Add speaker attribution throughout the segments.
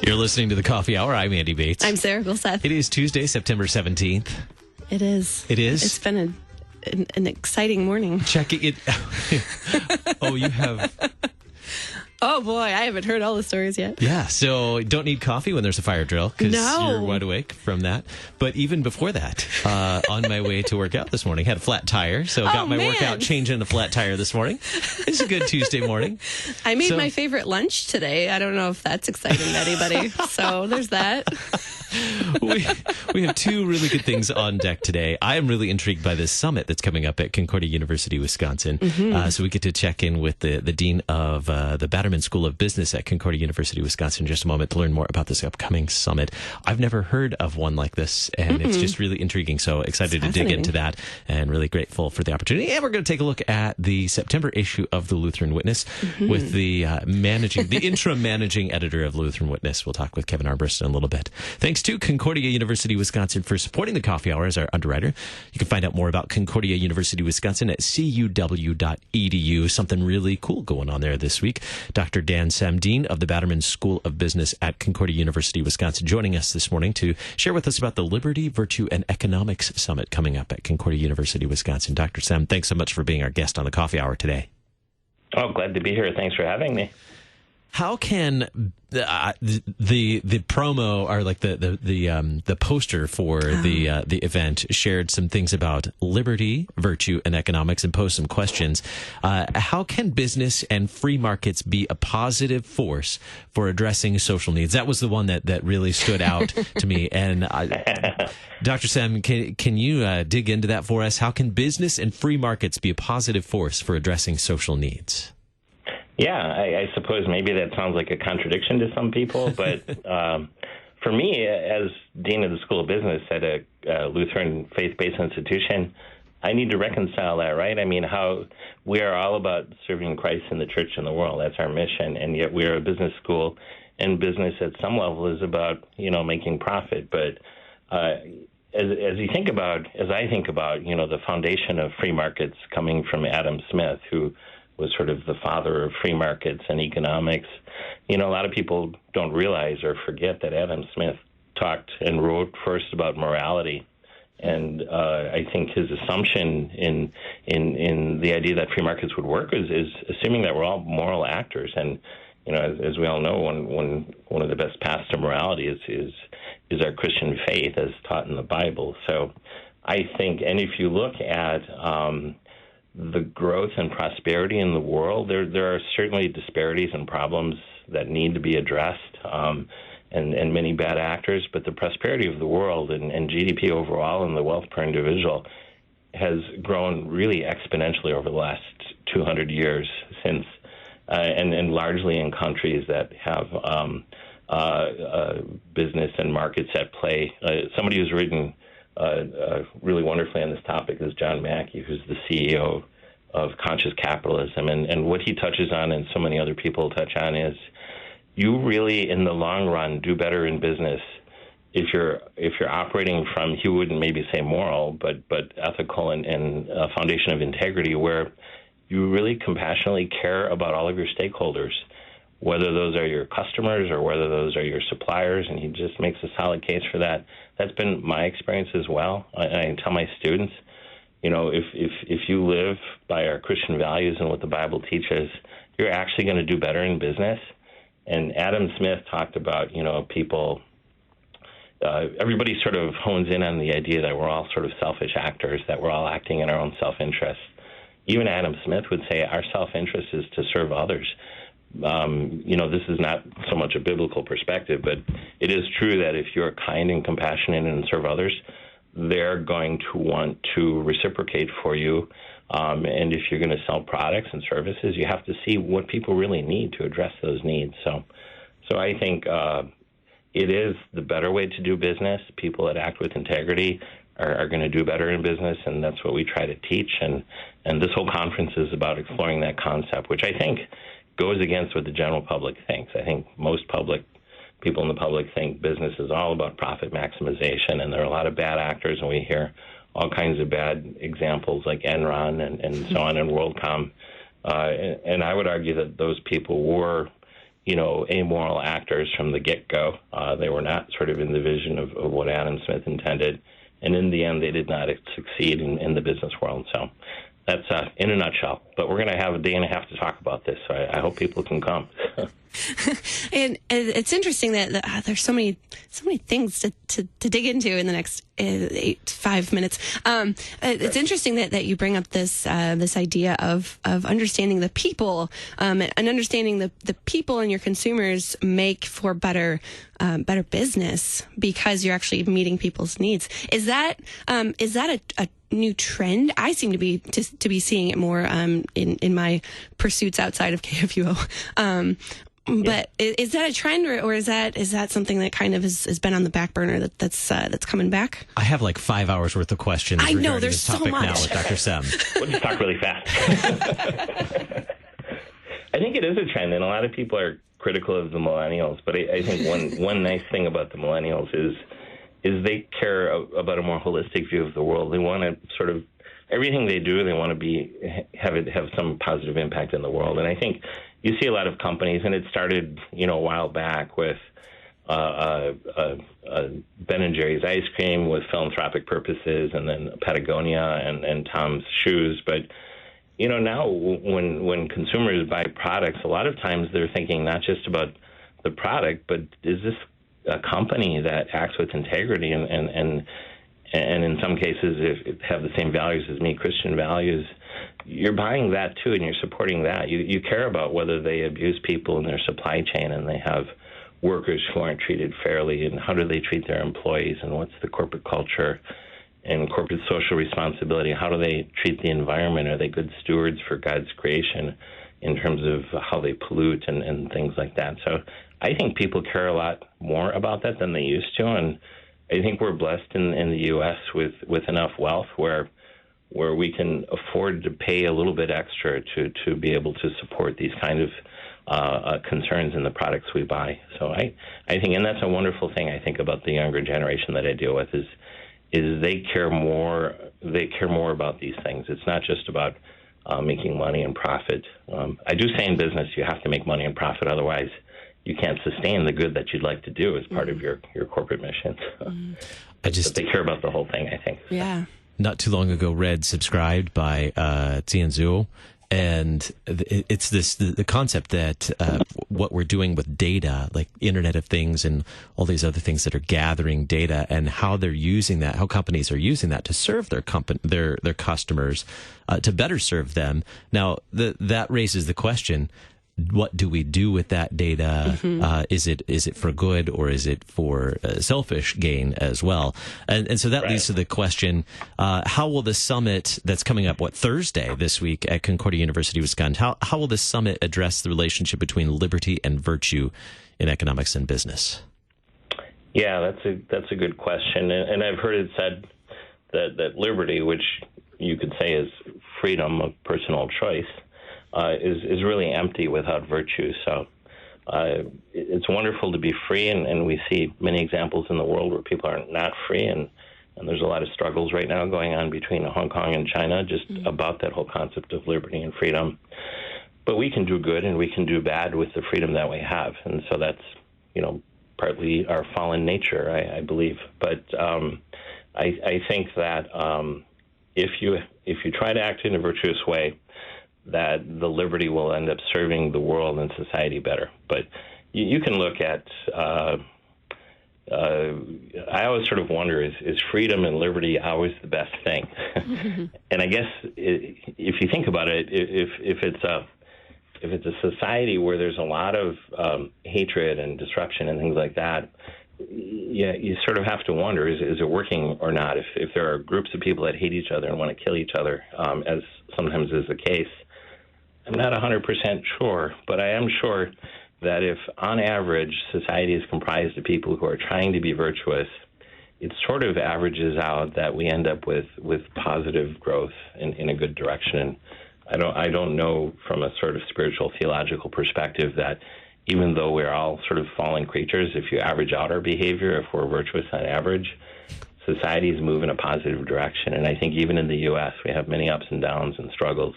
Speaker 1: You're listening to the Coffee Hour. I'm Andy Bates.
Speaker 2: I'm Sarah Gilseth.
Speaker 1: It is Tuesday, September 17th.
Speaker 2: It is.
Speaker 1: It is?
Speaker 2: It's been an exciting morning.
Speaker 1: Checking it. Oh, you have...
Speaker 2: Oh, boy, I haven't heard all the stories yet.
Speaker 1: Yeah, so don't need coffee when there's a fire drill because you're wide awake from that. But even before that, on my way to work out this morning, had a flat tire, so got my workout change in a flat tire this morning. It's a good Tuesday morning.
Speaker 2: I made my favorite lunch today. I don't know if that's exciting to anybody. So there's that.
Speaker 1: We have two really good things on deck today. I am really intrigued by this summit that's coming up at Concordia University Wisconsin. So we get to check in with the dean of the Batterman School of Business at Concordia University Wisconsin in just a moment to learn more about this upcoming summit. I've never heard of one like this, and it's just really intriguing. So excited to dig into that and really grateful for the opportunity. And we're going to take a look at the September issue of the Lutheran Witness with the interim managing editor of Lutheran Witness. We'll talk with Kevin Armbrust in a little bit. Thanks to Concordia University Wisconsin for supporting the Coffee Hour as our underwriter. You can find out more about Concordia University Wisconsin at cuw.edu. Something really cool going on there this week. Dr. Dan Sem, Dean of the Batterman School of Business at Concordia University Wisconsin, joining us this morning to share with us about the Liberty, Virtue, and Economics Summit coming up at Concordia University Wisconsin. Dr. Sem, thanks so much for being our guest on the Coffee Hour today.
Speaker 3: Oh, glad to be here. Thanks for having me.
Speaker 1: How can the promo or like the poster for the event shared some things about liberty, virtue, and economics, and posed some questions? How can business and free markets be a positive force for addressing social needs? That was the one that really stood out to me. And Dr. Sem, can you dig into that for us? How can business and free markets be a positive force for addressing social needs?
Speaker 3: Yeah, I suppose maybe that sounds like a contradiction to some people, but for me, as Dean of the School of Business at a Lutheran faith-based institution, I need to reconcile that, right? I mean, how we are all about serving Christ in the church and the world. That's our mission, and yet we are a business school, and business at some level is about, making profit. But as I think about, the foundation of free markets coming from Adam Smith, who was sort of the father of free markets and economics. A lot of people don't realize or forget that Adam Smith talked and wrote first about morality. And I think his assumption in the idea that free markets would work is assuming that we're all moral actors. And, as we all know, one of the best paths to morality is our Christian faith as taught in the Bible. So I think, and if you look at the growth and prosperity in the world, there are certainly disparities and problems that need to be addressed, and many bad actors, but the prosperity of the world and GDP overall and the wealth per individual has grown really exponentially over the last 200 years since, and largely in countries that have business and markets at play. Somebody who's written really wonderfully on this topic is John Mackey, who's the CEO of Conscious Capitalism. And what he touches on, and so many other people touch on, is you really, in the long run, do better in business if you're operating from, he wouldn't maybe say moral, but ethical and a foundation of integrity, where you really compassionately care about all of your stakeholders, whether those are your customers or whether those are your suppliers, and he just makes a solid case for that. That's been my experience as well. I tell my students, if you live by our Christian values and what the Bible teaches, you're actually going to do better in business. And Adam Smith talked about, people, everybody sort of hones in on the idea that we're all sort of selfish actors, that we're all acting in our own self-interest. Even Adam Smith would say our self-interest is to serve others. This is not so much a biblical perspective, but it is true that if you're kind and compassionate and serve others, they're going to want to reciprocate for you. And if you're going to sell products and services, you have to see what people really need to address those needs. So I think it is the better way to do business. People that act with integrity are going to do better in business, and that's what we try to teach. And this whole conference is about exploring that concept, which I think goes against what the general public thinks. I think most people in the public think business is all about profit maximization, and there are a lot of bad actors, and we hear all kinds of bad examples like Enron and so on, and WorldCom. And I would argue that those people were amoral actors from the get-go. They were not sort of in the vision of what Adam Smith intended. And in the end, they did not succeed in the business world. So that's in a nutshell. But we're going to have a day and a half to talk about this, so I hope people can come.
Speaker 2: And it's interesting that there's so many things to dig into in the next 5 minutes. It's interesting that you bring up this idea of understanding the people and understanding the people and your consumers make for better business because you're actually meeting people's needs. Is that a new trend? I seem to be seeing it more in my pursuits outside of KFUO. But is that a trend, or is that something that kind of has been on the back burner that's coming back?
Speaker 1: I have like 5 hours worth of questions.
Speaker 2: I know, there's
Speaker 1: this topic
Speaker 2: so much
Speaker 1: now with Dr. Sem.
Speaker 3: We'll just talk really fast. I think it is a trend, and a lot of people are critical of the millennials. But I think one nice thing about the millennials is they care about a more holistic view of the world. They want to sort of everything they do. They want to have some positive impact in the world, and I think you see a lot of companies, and it started, a while back with Ben and Jerry's ice cream with philanthropic purposes, and then Patagonia and Tom's shoes. But, now when consumers buy products, a lot of times they're thinking not just about the product, but is this a company that acts with integrity and in some cases if have the same values as me, Christian values. You're buying that too, and you're supporting that. You care about whether they abuse people in their supply chain and they have workers who aren't treated fairly, and how do they treat their employees, and what's the corporate culture and corporate social responsibility. How do they treat the environment? Are they good stewards for God's creation in terms of how they pollute and things like that? So I think people care a lot more about that than they used to, and I think we're blessed in the U.S. with enough wealth where we can afford to pay a little bit extra to be able to support these kind of concerns in the products we buy. So I think, and that's a wonderful thing I think about the younger generation that I deal with is they care more about these things. It's not just about making money and profit. I do say in business you have to make money and profit, otherwise you can't sustain the good that you'd like to do as part of your corporate mission. But they care about the whole thing, I think.
Speaker 2: Yeah.
Speaker 1: Not too long ago, read Subscribed by Tianzhu, and it's the concept that what we're doing with data, like Internet of Things and all these other things that are gathering data, and how they're using that, how companies are using that to serve their customers, to better serve them. Now, that raises the question: what do we do with that data? Is it for good, or is it for selfish gain as well? And so that leads to the question, how will the summit that's coming up, Thursday this week at Concordia University Wisconsin, how will this summit address the relationship between liberty and virtue in economics and business?
Speaker 3: Yeah, that's a good question. And I've heard it said that liberty, which you could say is freedom of personal choice, is really empty without virtue. So it's wonderful to be free, and we see many examples in the world where people are not free, and there's a lot of struggles right now going on between Hong Kong and China just about that whole concept of liberty and freedom. But we can do good and we can do bad with the freedom that we have, and so that's partly our fallen nature, I believe. But I think that if you try to act in a virtuous way, that the liberty will end up serving the world and society better. But you can look at, I always sort of wonder, is freedom and liberty always the best thing? And I guess if you think about it, if it's a society where there's a lot of hatred and disruption and things like that, you sort of have to wonder, is it working or not? If there are groups of people that hate each other and want to kill each other, as sometimes is the case, I'm not 100% sure, but I am sure that if, on average, society is comprised of people who are trying to be virtuous, it sort of averages out that we end up with positive growth in a good direction. And I don't know from a sort of spiritual theological perspective that even though we're all sort of fallen creatures, if you average out our behavior, if we're virtuous on average, societies move in a positive direction. And I think even in the U.S., we have many ups and downs and struggles.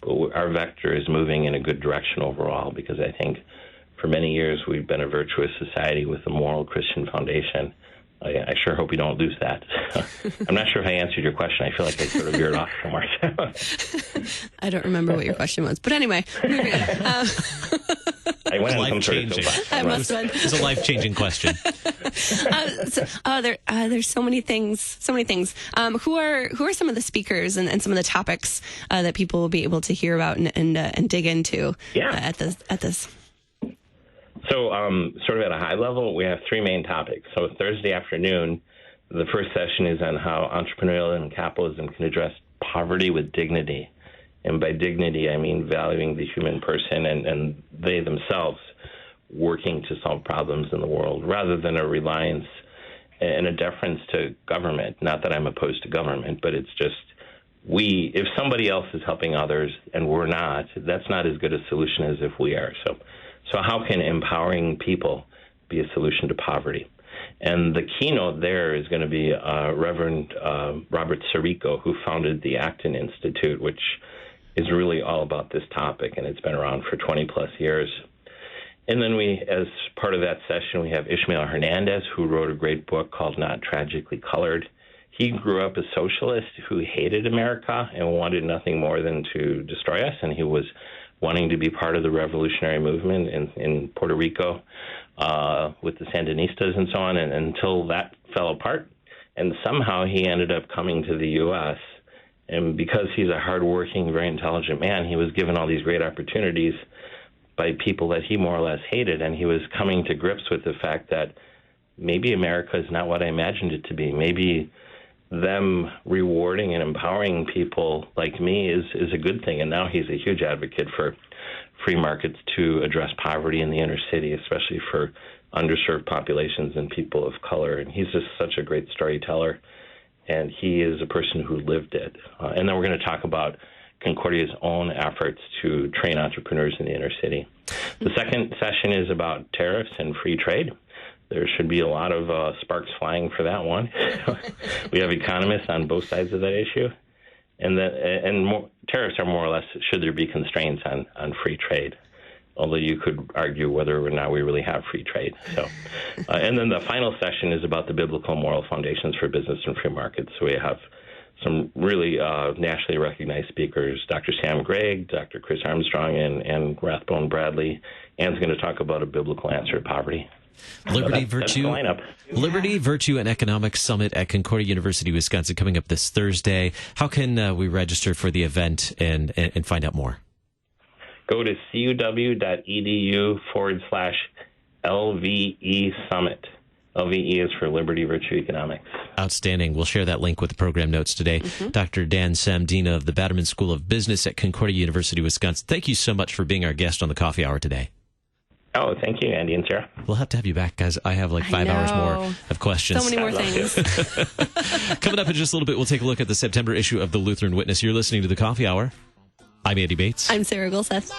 Speaker 3: But our vector is moving in a good direction overall, because I think for many years, we've been a virtuous society with a moral Christian foundation. I sure hope you don't lose that. I'm not sure if I answered your question. I feel like I sort of veered off somewhere.
Speaker 2: I don't remember what your question was. But anyway.
Speaker 3: I went on some sort of soapbox.
Speaker 2: I must have been.
Speaker 1: It's a life-changing question.
Speaker 2: There's so many things. Who are some of the speakers and some of the topics that people will be able to hear about and dig into at this?
Speaker 3: So sort of at a high level, we have three main topics. So Thursday afternoon, the first session is on how entrepreneurial and capitalism can address poverty with dignity. And by dignity, I mean valuing the human person and they themselves working to solve problems in the world rather than a reliance and a deference to government. Not that I'm opposed to government, but it's just if somebody else is helping others and we're not, that's not as good a solution as if we are. So how can empowering people be a solution to poverty? And the keynote there is going to be Reverend Robert Sirico, who founded the Acton Institute, which is really all about this topic, and it's been around for 20-plus years. And then as part of that session, we have Ishmael Hernandez, who wrote a great book called Not Tragically Colored. He grew up a socialist who hated America and wanted nothing more than to destroy us, and he was wanting to be part of the revolutionary movement in Puerto Rico with the Sandinistas and so on, and until that fell apart. And somehow he ended up coming to the U.S., and because he's a hardworking, very intelligent man, he was given all these great opportunities by people that he more or less hated, and he was coming to grips with the fact that maybe America is not what I imagined it to be. Maybe them rewarding and empowering people like me is a good thing. And now he's a huge advocate for free markets to address poverty in the inner city, especially for underserved populations and people of color. And he's just such a great storyteller, and he is a person who lived it. And then we're going to talk about Concordia's own efforts to train entrepreneurs in the inner city. The second session is about tariffs and free trade. There should be a lot of sparks flying for that one. We have economists on both sides of that issue. And tariffs are more or less, should there be constraints on free trade? Although you could argue whether or not we really have free trade. So, and then the final session is about the biblical moral foundations for business and free markets. So we have some really nationally recognized speakers, Dr. Sam Gregg, Dr. Chris Armstrong, and Rathbone Bradley. Ann's going to talk about a biblical answer to poverty.
Speaker 1: Liberty, Virtue, and Economics Summit at Concordia University, Wisconsin, coming up this Thursday. How can we register for the event and find out more?
Speaker 3: Go to cuw.edu/LVE Summit. LVE is for Liberty, Virtue, Economics.
Speaker 1: Outstanding. We'll share that link with the program notes today. Mm-hmm. Dr. Dan Sem, Dean of the Batterman School of Business at Concordia University, Wisconsin. Thank you so much for being our guest on the Coffee Hour today.
Speaker 3: Oh, thank you, Andy and Sarah.
Speaker 1: We'll have to have you back, guys. I have like 5 hours more of questions.
Speaker 2: So many more things.
Speaker 1: Coming up in just a little bit, we'll take a look at the September issue of the Lutheran Witness. You're listening to the Coffee Hour. I'm Andy Bates.
Speaker 2: I'm Sarah Gulseth.